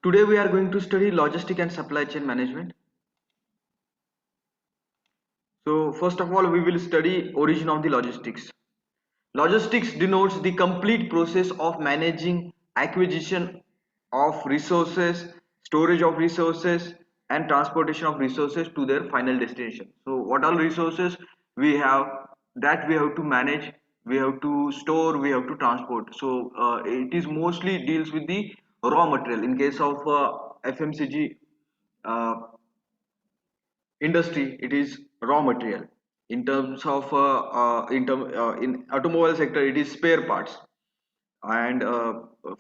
Today we are going to study logistic and supply chain management. So first of all, we will study origin of the logistics. Logistics denotes the complete process of managing acquisition of resources, storage of resources, and transportation of resources to their final destination. So what all resources we have that we have to manage, we have to store, we have to transport. So it is mostly deals with the raw material. In case of FMCG uh, industry, it is raw material. In terms of in automobile sector, it is spare parts, and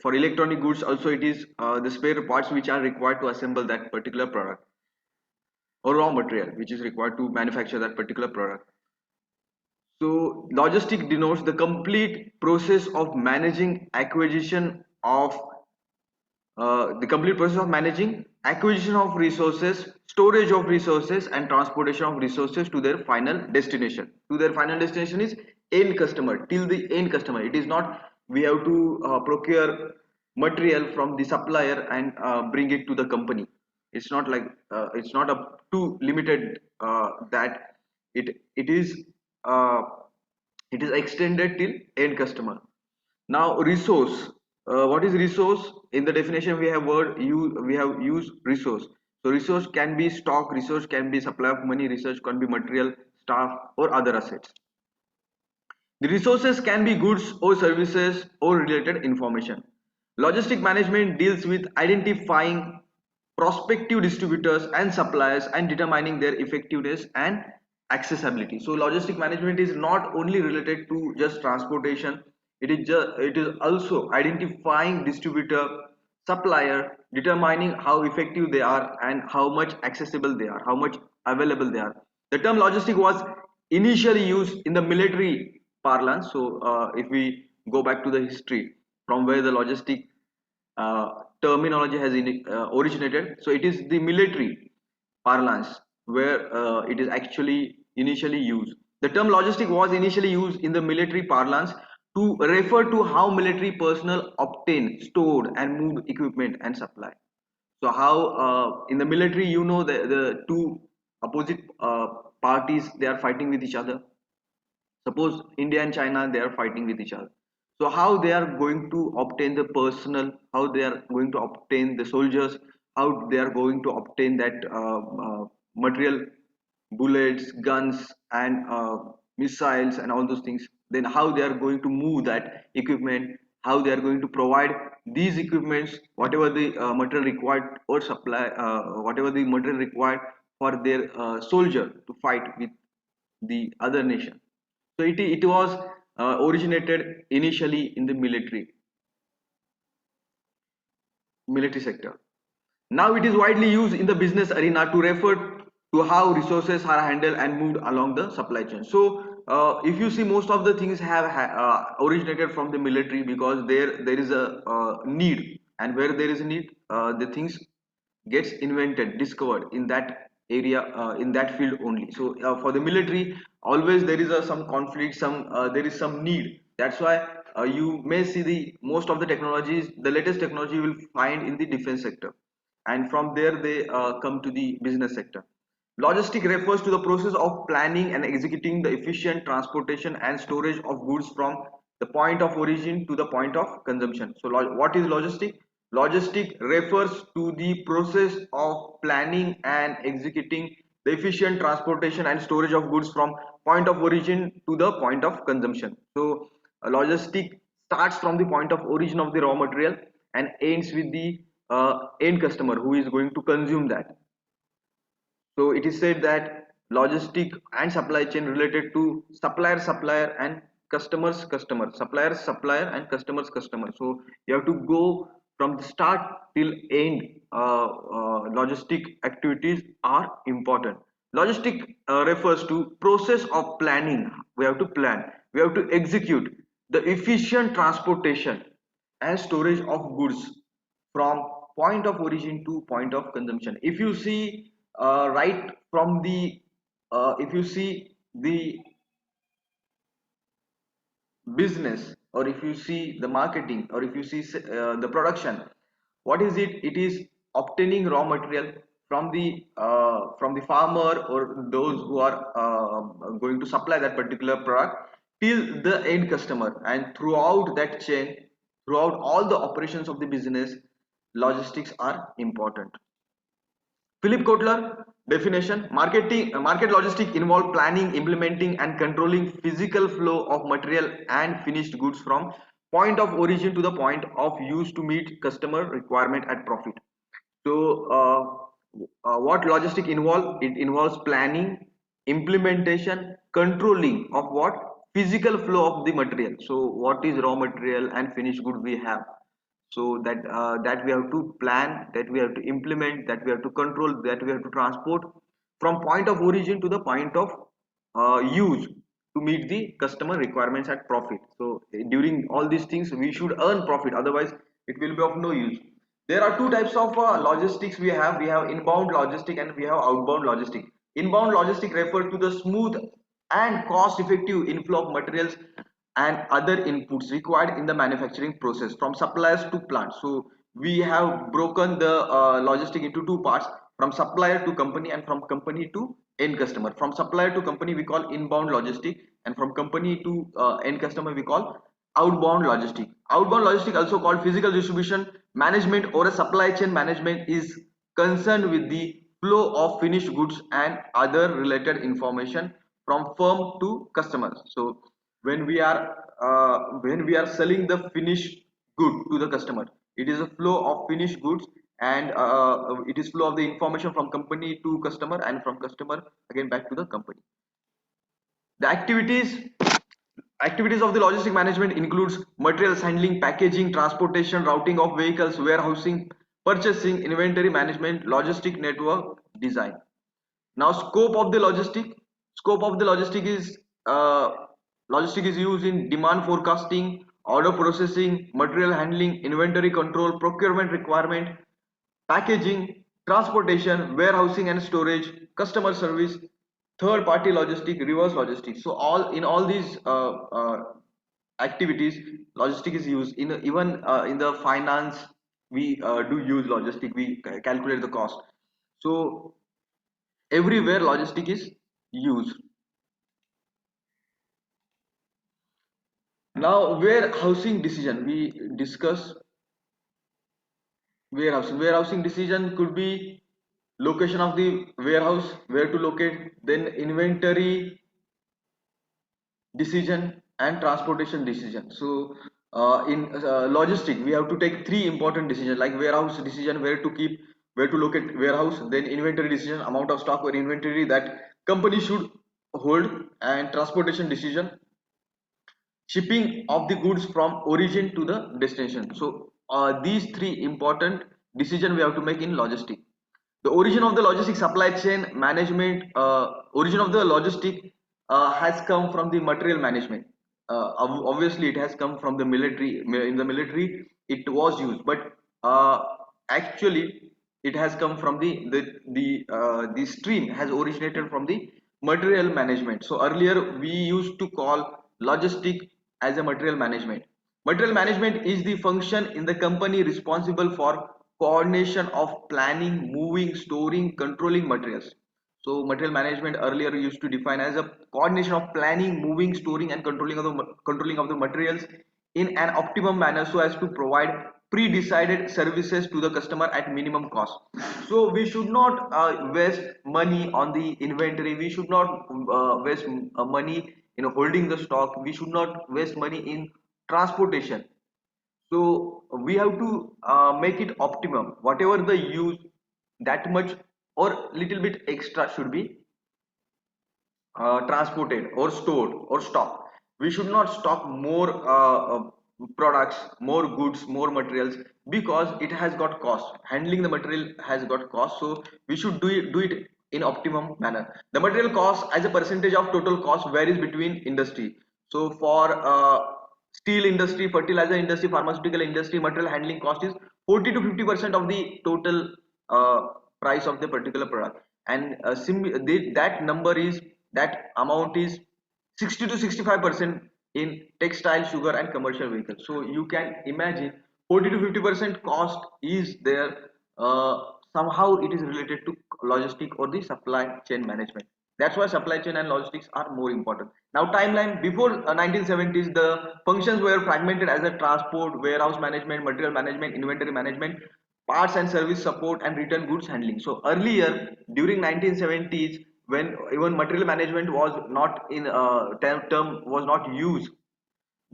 for electronic goods also it is the spare parts which are required to assemble that particular product, or raw material which is required to manufacture that particular product. So logistic denotes the complete process of managing acquisition of the complete process of managing acquisition of resources, storage of resources, and transportation of resources to their final destination. To their final destination is end customer, till the end customer. It is not we have to procure material from the supplier and bring it to the company. It's not like it's not up to limited that uh, it is extended till end customer. Now resource, what is resource? In the definition we have we have used resource. So resource can be stock, resource can be supply of money, resource can be material, staff, or other assets. The resources can be goods or services or related information. Logistic management deals with identifying prospective distributors and suppliers and determining their effectiveness and accessibility. So logistic management is not only related to just transportation, it is also identifying distributor, supplier, determining how effective they are and how much accessible they are, how much available they are. The term logistic was initially used in the military parlance. So if we go back to the history from where the logistic uh, terminology has originated, so it is the military parlance where it is actually initially used. The term logistic was initially used in the military parlance to refer to how military personnel obtain, stored, and moved equipment and supply. So how in the military, the two opposite parties, they are fighting with each other. Suppose India and China, they are fighting with each other. So how they are going to obtain the personnel, how they are going to obtain the soldiers, how they are going to obtain that material, bullets, guns, and missiles and all those things, then how they are going to move that equipment, how they are going to provide these equipments, whatever the material required, or supply whatever the material required for their soldier to fight with the other nation. So it was originated initially in the military sector. Now it is widely used in the business arena to refer to how resources are handled and moved along the supply chain. So if you see, most of the things have originated from the military, because there is a need, and where there is a need, the things gets invented, discovered in that area, in that field only. So for the military, always there is some conflict, some there is some need. That's why you may see the most of the technologies, the latest technology you will find in the defense sector, and from there they come to the business sector. Logistic refers to the process of planning and executing the efficient transportation and storage of goods from the point of origin to the point of consumption. So what is logistic? Logistic refers to the process of planning and executing the efficient transportation and storage of goods from point of origin to the point of consumption. So logistic starts from the point of origin of the raw material and ends with the end customer who is going to consume that. So it is said that logistic and supply chain related to supplier and customer, supplier and customer. So you have to go from the start till end. Logistic activities are important. Logistic refers to process of planning. We have to plan, we have to execute the efficient transportation and storage of goods from point of origin to point of consumption. If you see, right from the if you see the business, or if you see the marketing, or if you see the production, What is it? It is obtaining raw material from the farmer or those who are going to supply that particular product till the end customer, and throughout that chain, throughout all the operations of the business, logistics are important. Philip Kotler definition: market logistics involve planning, implementing, and controlling physical flow of material and finished goods from point of origin to the point of use to meet customer requirement at profit. So, what logistic involve? It involves planning, implementation, controlling of what? Physical flow of the material. So, what is raw material and finished good we have? So that we have to plan, that we have to implement, that we have to control, that we have to transport from point of origin to the point of use to meet the customer requirements at profit. So during all these things we should earn profit, otherwise it will be of no use. There are two types of logistics we have inbound logistic and we have outbound logistic. Inbound logistic refer to the smooth and cost effective inflow of materials and other inputs required in the manufacturing process from suppliers to plant. So we have broken the logistic into two parts: from supplier to company and from company to end customer. From supplier to company we call inbound logistic, and from company to end customer we call outbound logistic. Outbound logistic, also called physical distribution management or a supply chain management, is concerned with the flow of finished goods and other related information from firm to customers. So when we are selling the finished good to the customer, it is a flow of finished goods, and it is flow of the information from company to customer and from customer again back to the company. The activities of the logistic management includes materials handling, packaging, transportation, routing of vehicles, warehousing, purchasing, inventory management, logistic network design. Now, scope of the logistic is used in demand forecasting, order processing, material handling, inventory control, procurement requirement, packaging, transportation, warehousing and storage, customer service, third party logistic, reverse logistics. So all these activities, logistic is used in even in the finance. We do use logistic, we calculate the cost. So everywhere logistic is used. Now warehousing decision, we discuss warehousing decision could be location of the warehouse, where to locate, then inventory decision and transportation decision. So in logistic we have to take three important decisions, like warehouse decision, where to keep, where to locate warehouse, then inventory decision, amount of stock or inventory that company should hold, and transportation decision, shipping of the goods from origin to the destination. So these three important decision we have to make in logistic. The origin of the logistic supply chain management, origin of the logistic has come from the material management. Obviously it has come from the military. In the military it was used, but actually it has come from the stream has originated from the material management. So earlier we used to call logistic as a material management. Material management is the function in the company responsible for coordination of planning, moving, storing, controlling materials. So material management earlier used to define as a coordination of planning, moving, storing and controlling of the materials in an optimum manner so as to provide pre-decided services to the customer at minimum cost. So we should not waste money on the inventory, we should not waste money in holding the stock, we should not waste money in transportation. So we have to make it optimum, whatever the use, that much or little bit extra should be transported or stored or stocked. We should not stock more products, more goods, more materials, because it has got cost. Handling the material has got cost, so we should do it in optimum manner. The material cost as a percentage of total cost varies between industry. So for steel industry, fertilizer industry, pharmaceutical industry, material handling cost is 40 to 50% of the total price of the particular product, and that number is, that amount is 60 to 65% in textile, sugar and commercial vehicles. So you can imagine 40 to 50% cost is there. Somehow it is related to logistic or the supply chain management. That's why supply chain and logistics are more important. Now timeline before 1970s, the functions were fragmented as a transport, warehouse management, material management, inventory management, parts and service support, and return goods handling. So earlier during 1970s, when even material management was not in term was not used,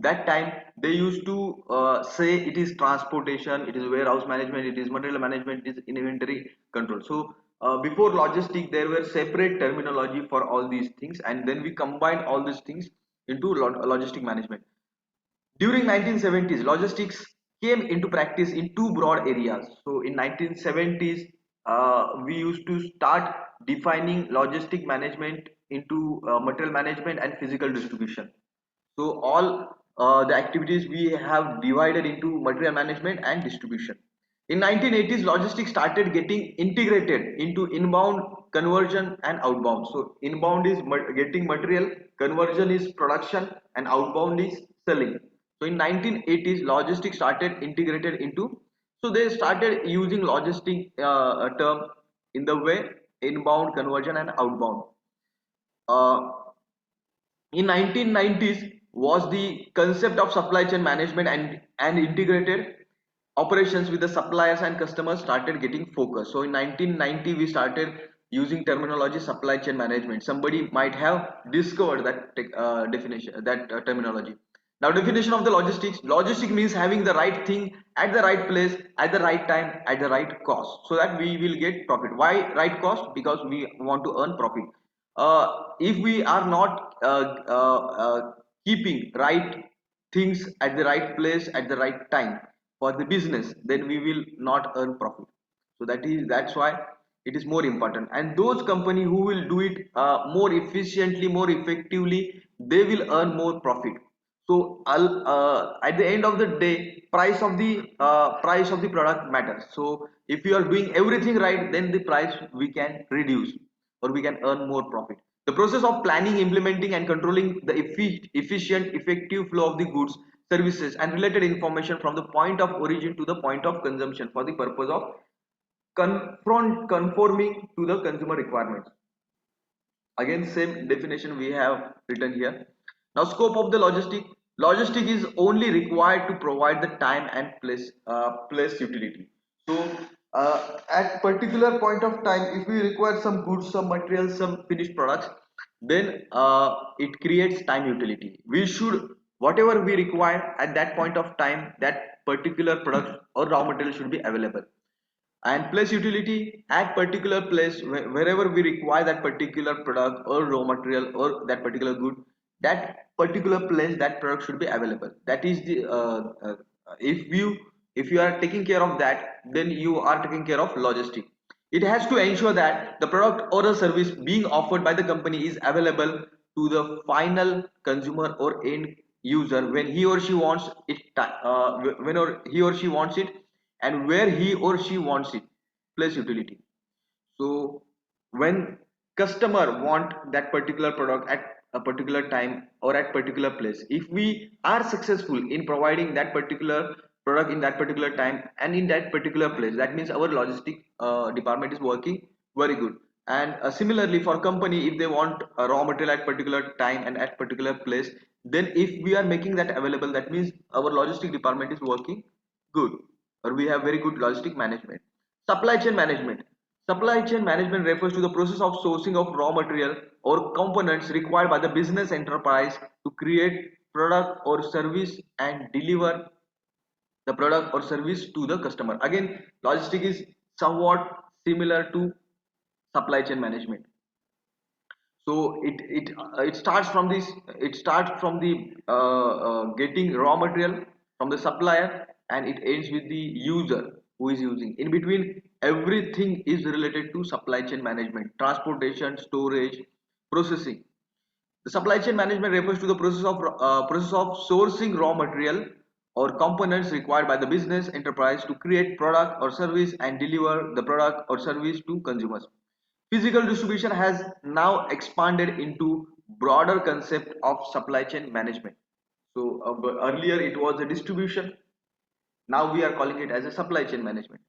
that time they used to say it is transportation, it is warehouse management, it is material management, it is inventory control. So before logistic there were separate terminology for all these things, and then we combined all these things into logistic management. During 1970s, logistics came into practice in two broad areas. So in 1970s, we used to start defining logistic management into material management and physical distribution. So all the activities we have divided into material management and distribution. In 1980s, logistics started getting integrated into inbound, conversion, and outbound. So inbound is getting material, conversion is production, and outbound is selling. So in 1980s, logistics started integrated into. So they started using logistic term in the way inbound, conversion, and outbound. Uh, in 1990s was the concept of supply chain management and integrated operations with the suppliers and customers started getting focused. So in 1990 we started using terminology supply chain management. Somebody might have discovered that definition, that terminology. Now definition of the logistics. Logistics means having the right thing at the right place at the right time at the right cost, so that we will get profit. Why right cost? Because we want to earn profit. If we are not keeping right things at the right place at the right time for the business, then we will not earn profit. So that's why it is more important, and those company who will do it more efficiently, more effectively, they will earn more profit. So at the end of the day, price of the product matters. So if you are doing everything right, then the price we can reduce, or we can earn more profit. The process of planning, implementing, and controlling the efficient, effective flow of the goods, services, and related information from the point of origin to the point of consumption for the purpose of conforming to the consumer requirements. Again, same definition we have written here. Now, scope of the logistic is only required to provide the time and place utility. So at particular point of time, if we require some goods, some materials, some finished products, then it creates time utility. We should, whatever we require at that point of time, that particular product or raw material should be available. And place utility, at particular place, wherever we require that particular product or raw material or that particular good, that particular place that product should be available. That is the if you are taking care of that, then you are taking care of logistic. It has to ensure that the product or a service being offered by the company is available to the final consumer or end user when he or she wants it, when or he or she wants it, and where he or she wants it. Place utility. So when customer want that particular product at a particular time or at particular place, if we are successful in providing that particular product in that particular time and in that particular place, that means our logistic department is working very good. And similarly for company, if they want a raw material at particular time and at particular place, then if we are making that available, that means our logistic department is working good, or we have very good logistic management. Supply chain management. Supply chain management refers to the process of sourcing of raw material or components required by the business enterprise to create product or service and deliver the product or service to the customer. Again, logistic is somewhat similar to supply chain management. So it starts from this, it starts from the getting raw material from the supplier, and it ends with the user who is using. In between, everything is related to supply chain management: transportation, storage, processing. The supply chain management refers to the process of sourcing raw material or components required by the business enterprise to create product or service and deliver the product or service to consumers. Physical distribution has now expanded into broader concept of supply chain management. So earlier it was a distribution, Now we are calling it as a supply chain management.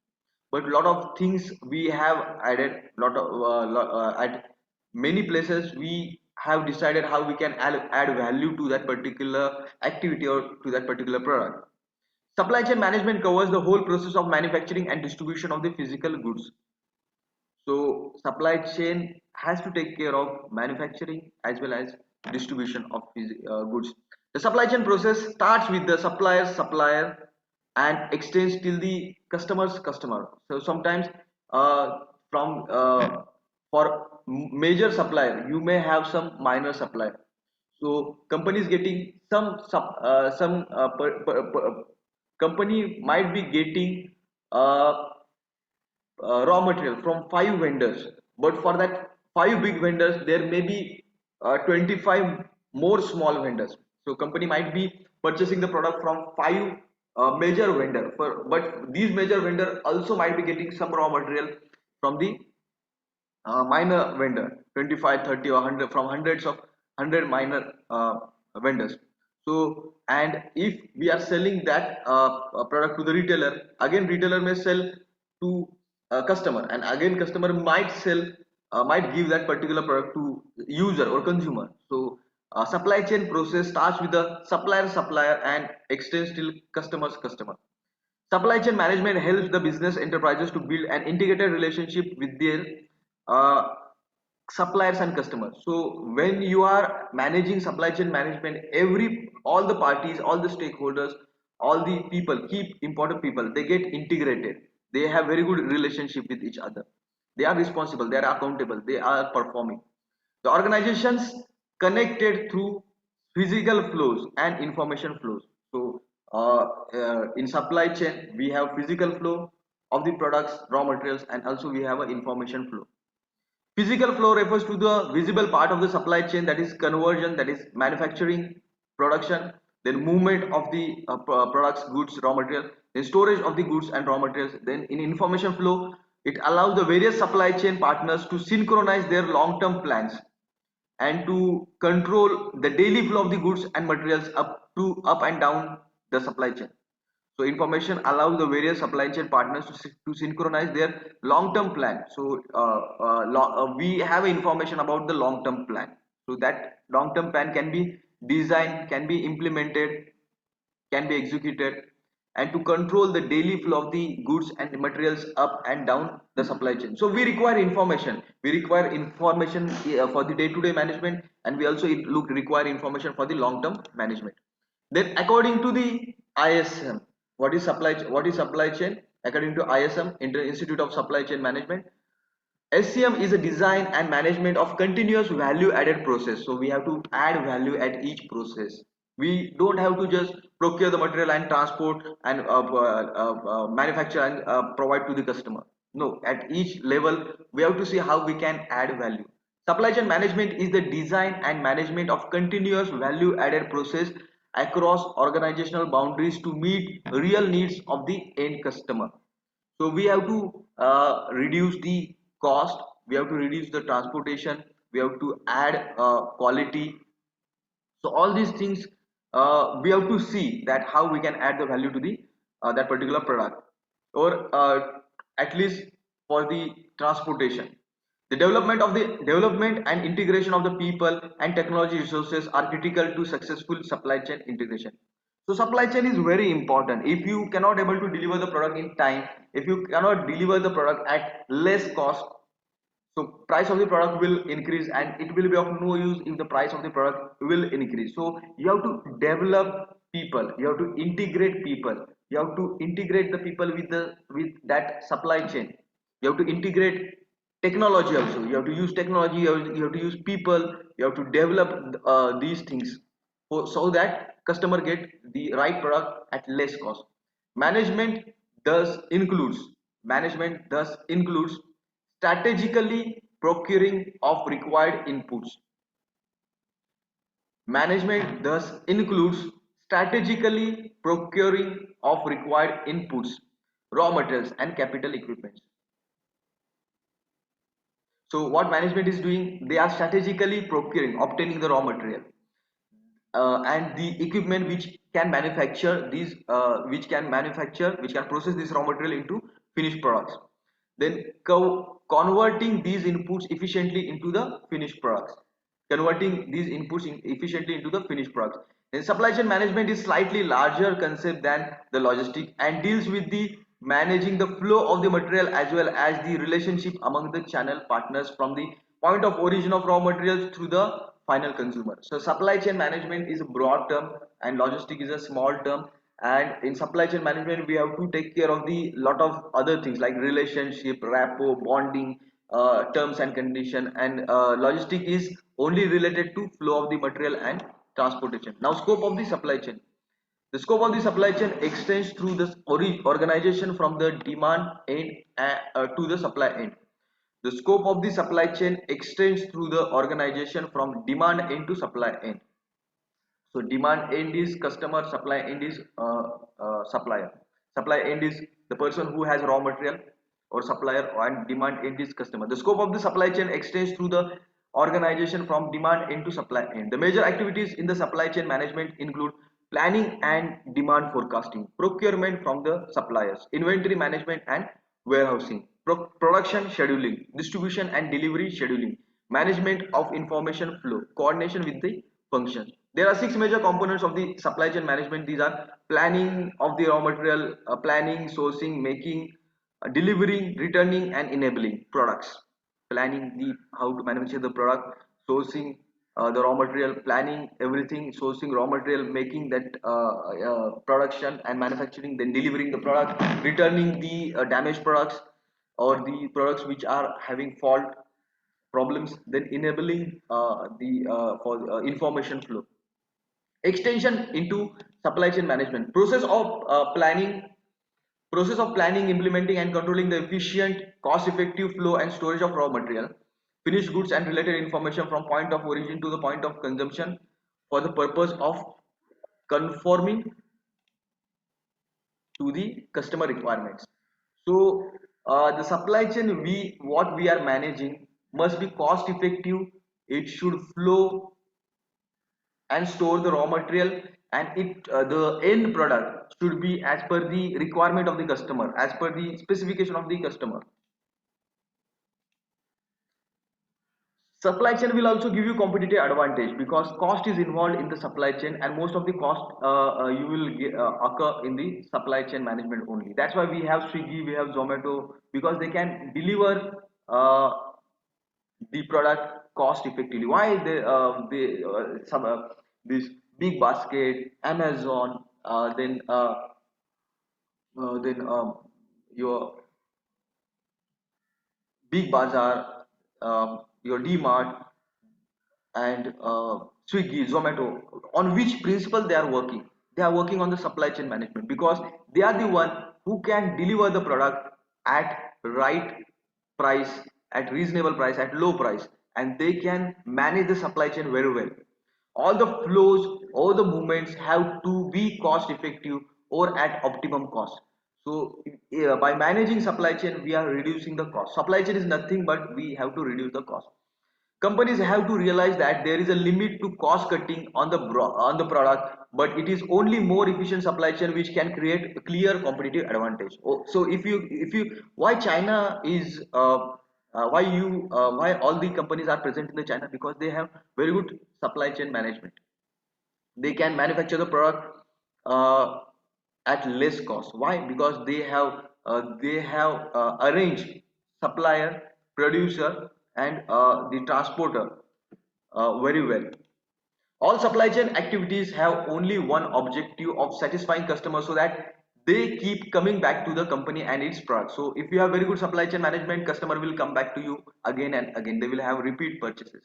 But a lot of things we have added, at many places we have decided how we can add value to that particular activity or to that particular product. Supply chain management covers the whole process of manufacturing and distribution of the physical goods. So supply chain has to take care of manufacturing as well as distribution of goods. The supply chain process starts with the supplier and extends till the customer's customer. So sometimes from for major supplier you may have some minor supplier. So companies getting some company might be getting uh, raw material from 5 vendors, but for that 5 big vendors there may be 25 more small vendors. So company might be purchasing the product from 5 major vendor, but these major vendor also might be getting some raw material from the minor vendor, 25, 30, or 100, from hundreds of 100 minor vendors. So and if we are selling that product to the retailer, again retailer may sell to a customer, and again customer might sell, might give that particular product to user or consumer. So supply chain process starts with the supplier and extends till customer's customer. Supply chain management helps the business enterprises to build an integrated relationship with their uh, suppliers and customers. So when you are managing supply chain management, all the parties, all the stakeholders, all the people, key important people, they get integrated. They have very good relationship with each other. They are responsible, they are accountable, they are performing. The organizations connected through physical flows and information flows. So in supply chain we have physical flow of the products, raw materials, and also we have an information flow. Physical flow refers to the visible part of the supply chain, that is conversion, that is manufacturing, production, then movement of the products, goods, raw material, then storage of the goods and raw materials. Then in information flow, it allows the various supply chain partners to synchronize their long-term plans and to control the daily flow of the goods and materials up and down the supply chain. So information allows the various supply chain partners to synchronize their long-term plan. So we have information about the long-term plan. So that long-term plan can be designed, can be implemented, can be executed, and to control the daily flow of the goods and materials up and down the supply chain. So we require information. We require information for the day-to-day management, and we also require information for the long-term management. Then according to the ISM, what is supply chain? According to ISM, Institute of Supply Chain Management, SCM is a design and management of continuous value added process. So we have to add value at each process. We don't have to just procure the material and transport and manufacture and provide to the customer. No, at each level we have to see how we can add value. Supply chain management is the design and management of continuous value added process across organizational boundaries to meet real needs of the end customer. So we have to reduce the cost, we have to reduce the transportation, we have to add quality. So all these things we have to see that how we can add the value to the that particular product, or at least for the transportation. The development and integration of the people and technology resources are critical to successful supply chain integration. So supply chain is very important. If you cannot able to deliver the product in time, if you cannot deliver the product at less cost, so price of the product will increase, and it will be of no use if the price of the product will increase. So you have to develop people, you have to integrate people, you have to integrate the people with that supply chain. You have to integrate technology also, you have to use technology, you have to use people, you have to develop these things so that customer get the right product at less cost. Management thus includes management thus includes strategically procuring of required inputs. Management thus includes strategically procuring of required inputs, raw materials, and capital equipment. So what management is doing, they are strategically procuring, obtaining the raw material. and the equipment which can manufacture these which can process this raw material into finished products, then converting these inputs efficiently into the finished products converting these inputs efficiently into the finished products. Then supply chain management is slightly larger concept than the logistic and deals with the managing the flow of the material as well as the relationship among the channel partners from the point of origin of raw materials through the final consumer. So supply chain management is a broad term and logistic is a small term, and in supply chain management we have to take care of the lot of other things like relationship, rapport, bonding, terms and condition, and logistic is only related to flow of the material and transportation. Now scope of the supply chain. The scope of the supply chain extends through the organization from the demand end to the supply end. The scope of the supply chain extends through the organization from demand end to supply end. So demand end is customer, supply end is supplier. Supply end is the person who has raw material or supplier, and demand end is customer. The scope of the supply chain extends through the organization from demand end to supply end. The major activities in the supply chain management include planning and demand forecasting, procurement from the suppliers, inventory management and warehousing, production scheduling, distribution and delivery scheduling, management of information flow, coordination with the function. There are six major components of the supply chain management. These are planning of the raw material, planning, sourcing, making, delivering, returning, and enabling products. Planning the how to manufacture the product, sourcing the raw material, planning everything, sourcing raw material, making that production and manufacturing, then delivering the product, returning the damaged products or the products which are having fault problems, then enabling the for information flow. Extension into supply chain management, process of planning, implementing and controlling the efficient, cost effective flow and storage of raw material, finished goods and related information from point of origin to the point of consumption for the purpose of conforming to the customer requirements. So the supply chain what we are managing must be cost effective. It should flow and store the raw material, and it the end product should be as per the requirement of the customer, as per the specification of the customer. Supply chain will also give you competitive advantage because cost is involved in the supply chain, and most of the cost you will occur in the supply chain management only. That's why we have Swiggy, we have Zomato, because they can deliver the product cost effectively. Why they some this big basket, Amazon, then your big bazaar, your DMart, and Swiggy, Zomato, on which principle they are working? They are working on the supply chain management because they are the one who can deliver the product at right price, at reasonable price, at low price, and they can manage the supply chain very well. All the flows, all the movements have to be cost effective or at optimum cost. So by managing supply chain, we are reducing the cost. Supply chain is nothing but we have to reduce the cost. Companies have to realize that there is a limit to cost cutting on the product, but it is only more efficient supply chain which can create a clear competitive advantage. So if you why China is why all the companies are present in the China, because they have very good supply chain management. They can manufacture the product uh, at less cost. Why? Because they have arranged supplier, producer, and the transporter very well. All supply chain activities have only one objective of satisfying customers so that they keep coming back to the company and its product. So if you have very good supply chain management, customer will come back to you again and again. They will have repeat purchases.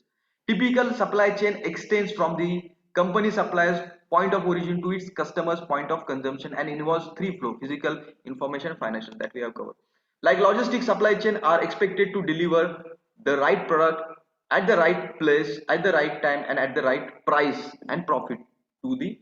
Typical supply chain extends from the company supplier's point of origin to its customer's point of consumption and involves three flow: physical, information, financial, that we have covered. Like logistics, supply chain are expected to deliver the right product at the right place at the right time and at the right price and profit to the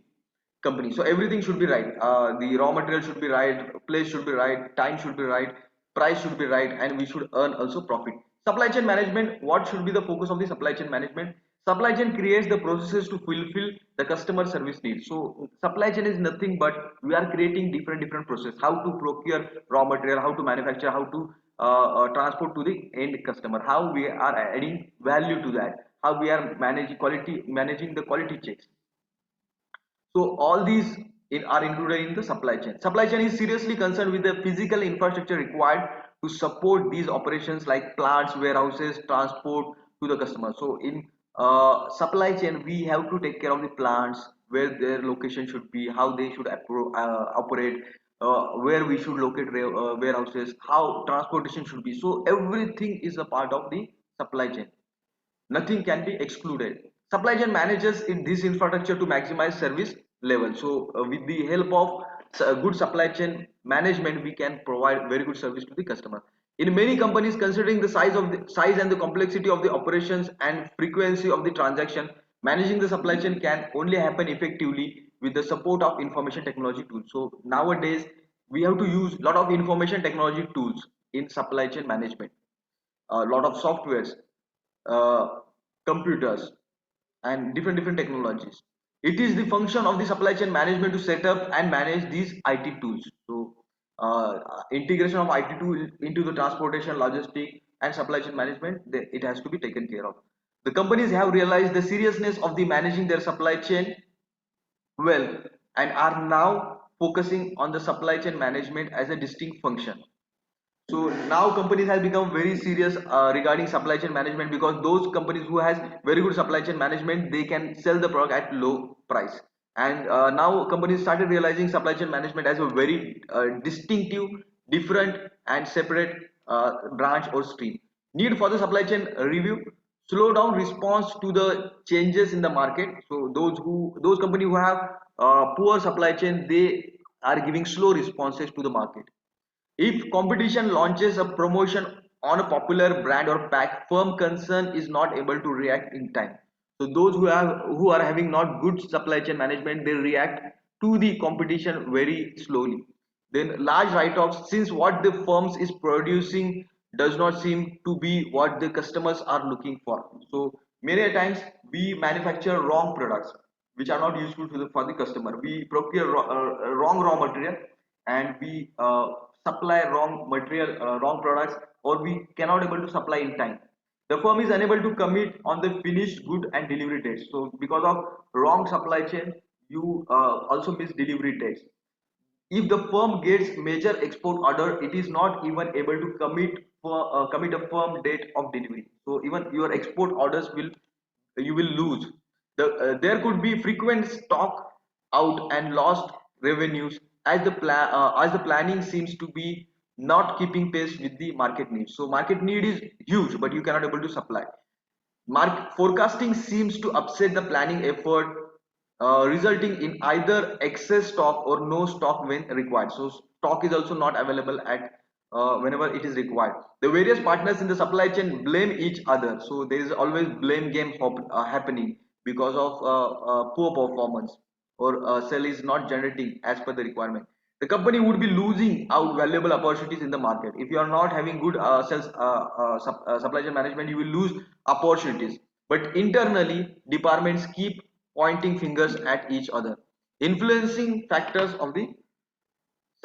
company. So everything should be right. The raw material should be right, place should be right, time should be right, price should be right, and we should earn also profit. Supply chain management, what should be the focus of the supply chain management? Supply chain creates the processes to fulfill the customer service needs. So supply chain is nothing but we are creating different processes. How to procure raw material, how to manufacture, how to transport to the end customer, how we are adding value to that, how we are managing the quality checks. So all these are included in the supply chain. Supply chain is seriously concerned with the physical infrastructure required to support these operations like plants, warehouses, transport to the customer. So in supply chain, we have to take care of the plants, where their location should be, how they should operate, where we should locate warehouses, how transportation should be. So everything is a part of the supply chain. Nothing can be excluded. Supply chain manages this infrastructure to maximize service level. So with the help of good supply chain management, we can provide very good service to the customer. In many companies, considering the size and the complexity of the operations and frequency of the transaction, managing the supply chain can only happen effectively with the support of information technology tools. So nowadays we have to use a lot of information technology tools in supply chain management, a lot of softwares, uh, computers, and different technologies. It is the function of the supply chain management to set up and manage these IT tools. So integration of IT tool into the transportation, logistic, and supply chain management, it has to be taken care of. The companies have realized the seriousness of the managing their supply chain well, and are now focusing on the supply chain management as a distinct function. So now companies have become very serious regarding supply chain management, because those companies who has very good supply chain management, they can sell the product at low price. And now companies started realizing supply chain management as a very distinctive, different, and separate branch or stream. Need for the supply chain review, slow down response to the changes in the market. So those companies who have poor supply chain, they are giving slow responses to the market. If competition launches a promotion on a popular brand or pack, firm concern is not able to react in time. So those who are having not good supply chain management, they react to the competition very slowly. Then large write-offs, since what the firms is producing does not seem to be what the customers are looking for. So many times we manufacture wrong products which are not useful for the customer. We procure wrong raw material, and we supply wrong material, wrong products, or we cannot able to supply in time. The firm is unable to commit on the finished good and delivery dates. So because of wrong supply chain, you also miss delivery dates. If the firm gets major export order, it is not even able to commit a firm date of delivery. So even your export orders will, you will lose. There could be frequent stock out and lost revenues, as the planning seems to be not keeping pace with the market needs. So market need is huge, but you cannot able to supply. Market forecasting seems to upset the planning effort, resulting in either excess stock or no stock when required. So stock is also not available at whenever it is required. The various partners in the supply chain blame each other. So there is always blame game happening because of poor performance, or sale is not generating as per the requirement. The company would be losing out valuable opportunities in the market. If you are not having good supply chain management, you will lose opportunities. But internally, departments keep pointing fingers at each other. Influencing factors of the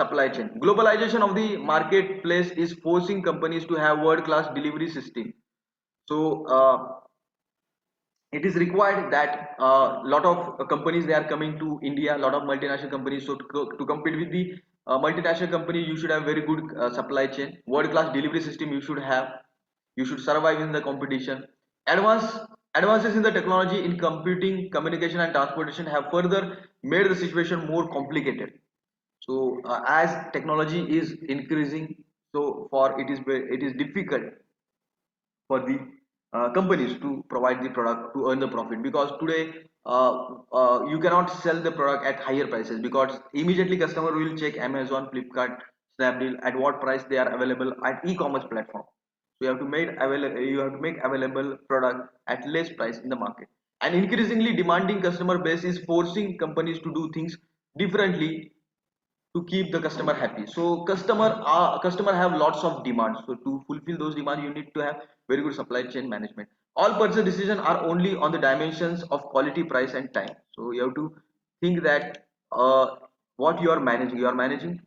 supply chain. Globalization of the marketplace is forcing companies to have world-class delivery system. So it is required that a lot of companies, they are coming to India, a lot of multinational companies. So to compete with the multinational company, you should have very good supply chain, world class delivery system you should have. You should survive in the competition. Advance Advances in the technology in computing, communication, and transportation have further made the situation more complicated. So as technology is increasing, so for it is difficult for the companies to provide the product to earn the profit, because today you cannot sell the product at higher prices, because immediately customer will check Amazon, Flipkart, Snapdeal at what price they are available at e-commerce platform. So you have to make available product at less price in the market. And increasingly demanding customer base is forcing companies to do things differently to keep the customer happy. So customer have lots of demands. So to fulfill those demands, you need to have very good supply chain management. all purchase decisions are only on the dimensions of quality, price and time. So you have to think that what you are managing